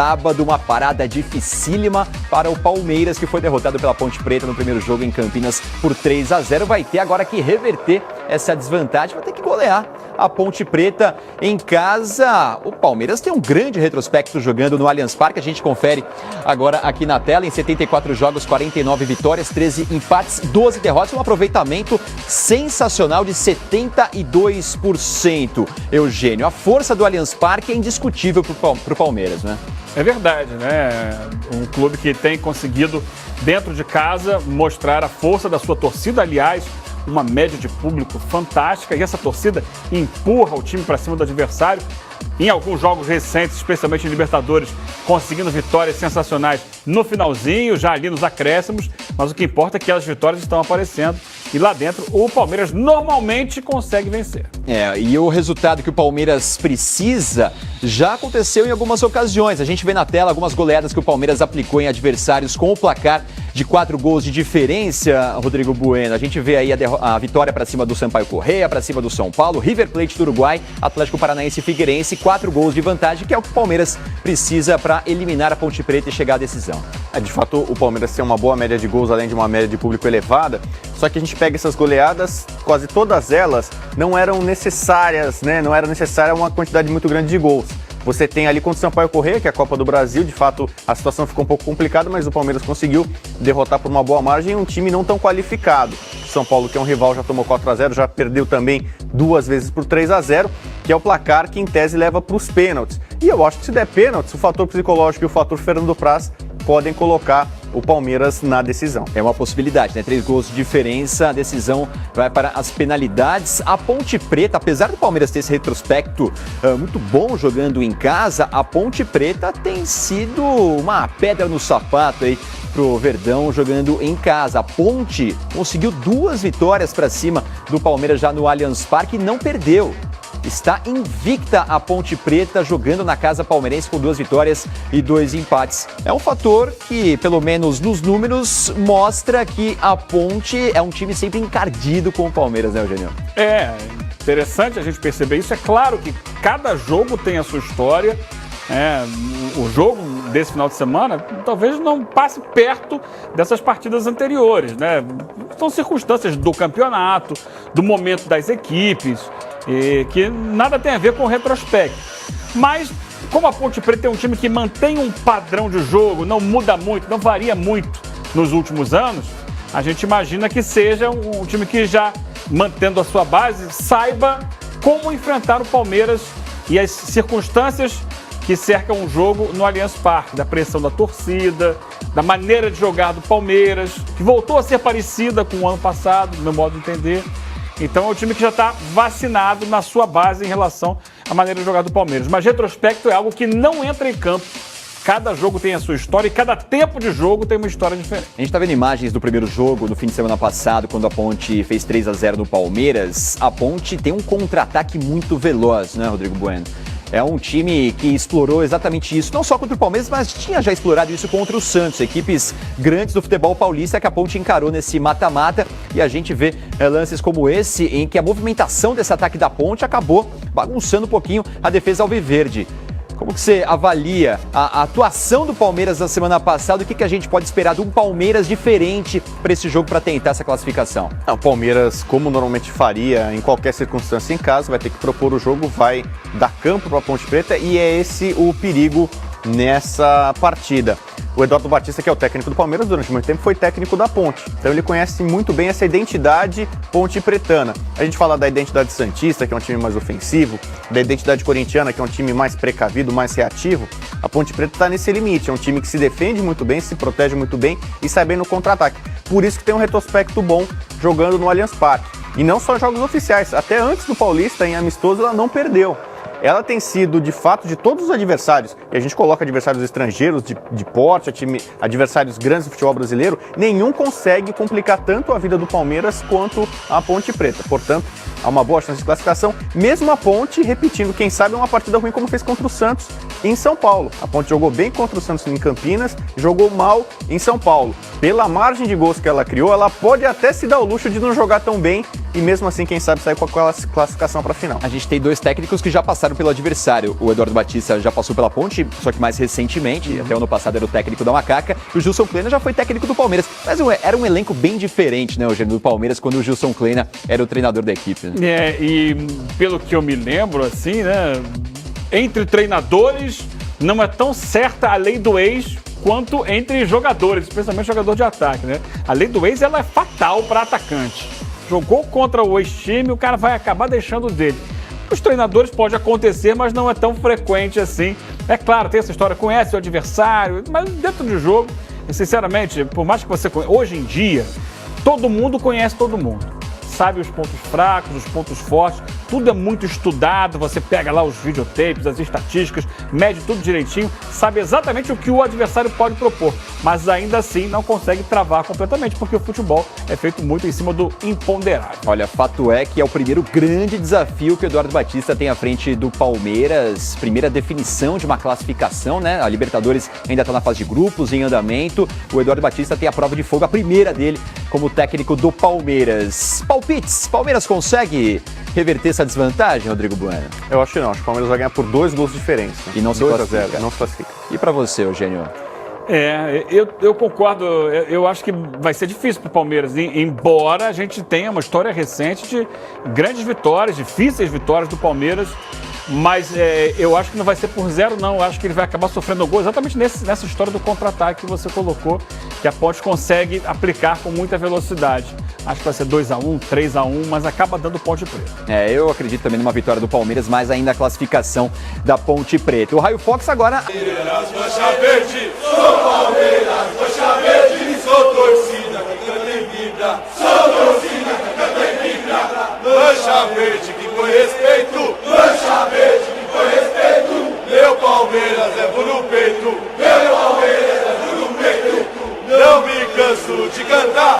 Sábado, uma parada dificílima para o Palmeiras, que foi derrotado pela Ponte Preta no primeiro jogo em Campinas por 3-0. Vai ter agora que reverter essa desvantagem, vai ter que golear a Ponte Preta em casa. O Palmeiras tem um grande retrospecto jogando no Allianz Parque. A gente confere agora aqui na tela. Em 74 jogos, 49 vitórias, 13 empates, 12 derrotas. Um aproveitamento sensacional de 72%. Eugênio, a força do Allianz Parque é indiscutível para o Palmeiras, né? É verdade, né? Um clube que tem conseguido, dentro de casa, mostrar a força da sua torcida. Aliás, uma média de público fantástica, e essa torcida empurra o time para cima do adversário. Em alguns jogos recentes, especialmente em Libertadores, conseguindo vitórias sensacionais no finalzinho, já ali nos acréscimos, mas o que importa é que as vitórias estão aparecendo e lá dentro o Palmeiras normalmente consegue vencer. E o resultado que o Palmeiras precisa já aconteceu em algumas ocasiões. A gente vê na tela algumas goleadas que o Palmeiras aplicou em adversários com o placar de 4 gols de diferença, Rodrigo Bueno. A gente vê aí a vitória para cima do Sampaio Corrêa, para cima do São Paulo, River Plate do Uruguai, Atlético Paranaense e Figueirense, 4 gols de vantagem, que é o que o Palmeiras precisa para eliminar a Ponte Preta e chegar à decisão. De fato, o Palmeiras tem uma boa média de gols, além de uma média de público elevada, só que a gente pega essas goleadas, quase todas elas não eram necessárias, né? Não era necessária uma quantidade muito grande de gols. Você tem ali contra o Sampaio Corrêa, que é a Copa do Brasil, de fato a situação ficou um pouco complicada, mas o Palmeiras conseguiu derrotar por uma boa margem um time não tão qualificado. São Paulo, que é um rival, já tomou 4-0, já perdeu também 2 vezes por 3-0, que é o placar que em tese leva para os pênaltis. E eu acho que se der pênaltis, o fator psicológico e o fator Fernando Praz podem colocar o Palmeiras na decisão. É uma possibilidade, né? 3 gols de diferença, a decisão vai para as penalidades. A Ponte Preta, apesar do Palmeiras ter esse retrospecto muito bom jogando em casa, a Ponte Preta tem sido uma pedra no sapato aí pro Verdão jogando em casa. A Ponte conseguiu 2 vitórias para cima do Palmeiras já no Allianz Parque e não perdeu. Está invicta a Ponte Preta jogando na casa palmeirense com 2 vitórias e 2 empates. É um fator que, pelo menos nos números, mostra que a Ponte é um time sempre encardido com o Palmeiras, né, Eugênio? É interessante a gente perceber isso. É claro que cada jogo tem a sua história. O jogo desse final de semana talvez não passe perto dessas partidas anteriores, né? São circunstâncias do campeonato, do momento das equipes, que nada tem a ver com o retrospecto. Mas, como a Ponte Preta é um time que mantém um padrão de jogo, não muda muito, não varia muito nos últimos anos, a gente imagina que seja um time que já, mantendo a sua base, saiba como enfrentar o Palmeiras e as circunstâncias que cercam um jogo no Allianz Parque, da pressão da torcida, da maneira de jogar do Palmeiras, que voltou a ser parecida com o ano passado, no meu modo de entender. Então é um time que já está vacinado na sua base em relação à maneira de jogar do Palmeiras. Mas retrospecto é algo que não entra em campo. Cada jogo tem a sua história e cada tempo de jogo tem uma história diferente. A gente está vendo imagens do primeiro jogo no fim de semana passado, quando a Ponte fez 3-0 no Palmeiras. A Ponte tem um contra-ataque muito veloz, né, Rodrigo Bueno? É um time que explorou exatamente isso, não só contra o Palmeiras, mas tinha já explorado isso contra o Santos, equipes grandes do futebol paulista que a Ponte encarou nesse mata-mata, e a gente vê lances como esse, em que a movimentação desse ataque da Ponte acabou bagunçando um pouquinho a defesa alviverde. Como que você avalia a atuação do Palmeiras na semana passada? O que a gente pode esperar de um Palmeiras diferente para esse jogo, para tentar essa classificação? O Palmeiras, como normalmente faria em qualquer circunstância em casa, vai ter que propor o jogo, vai dar campo para a Ponte Preta, e é esse o perigo nessa partida. O Eduardo Batista, que é o técnico do Palmeiras, durante muito tempo foi técnico da Ponte. Então ele conhece muito bem essa identidade ponte-pretana. A gente fala da identidade santista, que é um time mais ofensivo, da identidade corintiana, que é um time mais precavido, mais reativo. A Ponte Preta está nesse limite. É um time que se defende muito bem, se protege muito bem e sai bem no contra-ataque. Por isso que tem um retrospecto bom jogando no Allianz Parque. E não só jogos oficiais. Até antes do Paulista, em amistoso, ela não perdeu. Ela tem sido, de fato, de todos os adversários, e a gente coloca adversários estrangeiros de porte, adversários grandes do futebol brasileiro, nenhum consegue complicar tanto a vida do Palmeiras quanto a Ponte Preta. Portanto, há uma boa chance de classificação, mesmo a Ponte repetindo, quem sabe, uma partida ruim como fez contra o Santos em São Paulo. A Ponte jogou bem contra o Santos em Campinas, jogou mal em São Paulo. Pela margem de gols que ela criou, ela pode até se dar o luxo de não jogar tão bem e mesmo assim, quem sabe, sair com a classificação para a final. A gente tem 2 técnicos que já passaram pelo adversário. O Eduardo Batista já passou pela Ponte, só que mais recentemente, até o ano passado era o técnico da Macaca, e o Gilson Kleina já foi técnico do Palmeiras. Mas era um elenco bem diferente, né, Eugênio, do Palmeiras, quando o Gilson Kleina era o treinador da equipe. Né? E pelo que eu me lembro, assim, né, entre treinadores não é tão certa a lei do ex quanto entre jogadores, especialmente jogador de ataque, né? A lei do ex, ela é fatal para atacante. Jogou contra o ex-time, o cara vai acabar deixando dele. Os treinadores pode acontecer, mas não é tão frequente assim. É claro, tem essa história, conhece o adversário, mas dentro do jogo, sinceramente, por mais que você conheça, hoje em dia, todo mundo conhece todo mundo. Sabe os pontos fracos, os pontos fortes, tudo é muito estudado, você pega lá os videotapes, as estatísticas, mede tudo direitinho, sabe exatamente o que o adversário pode propor, mas ainda assim não consegue travar completamente, porque o futebol é feito muito em cima do imponderável. Olha, fato é que é o primeiro grande desafio que o Eduardo Batista tem à frente do Palmeiras, primeira definição de uma classificação, né? A Libertadores ainda está na fase de grupos, em andamento, o Eduardo Batista tem a prova de fogo, a primeira dele como técnico do Palmeiras. Palpites, Palmeiras consegue reverter essa desvantagem, Rodrigo Bueno? Eu acho que não, acho que o Palmeiras vai ganhar por 2 gols de diferença. E não se 2 a classifica. 0, não se classifica. E para você, Eugênio? Eu concordo, eu acho que vai ser difícil para o Palmeiras, embora a gente tenha uma história recente de grandes vitórias, difíceis vitórias do Palmeiras, mas eu acho que não vai ser por 0 não, eu acho que ele vai acabar sofrendo gol exatamente nessa história do contra-ataque que você colocou, que a Ponte consegue aplicar com muita velocidade. Acho que vai ser 2-1, 3-1, mas acaba dando Ponte Preta. Eu acredito também numa vitória do Palmeiras, mas ainda a classificação da Ponte Preta. O Raio Fox agora... Palmeiras, mancha verde, sou Palmeiras, mancha verde, sou torcida que canta e vibra, sou torcida que canta e vibra, mancha verde que foi respeito, mancha verde que foi respeito, meu Palmeiras é no peito, meu Palmeiras é no peito, não me canso de cantar.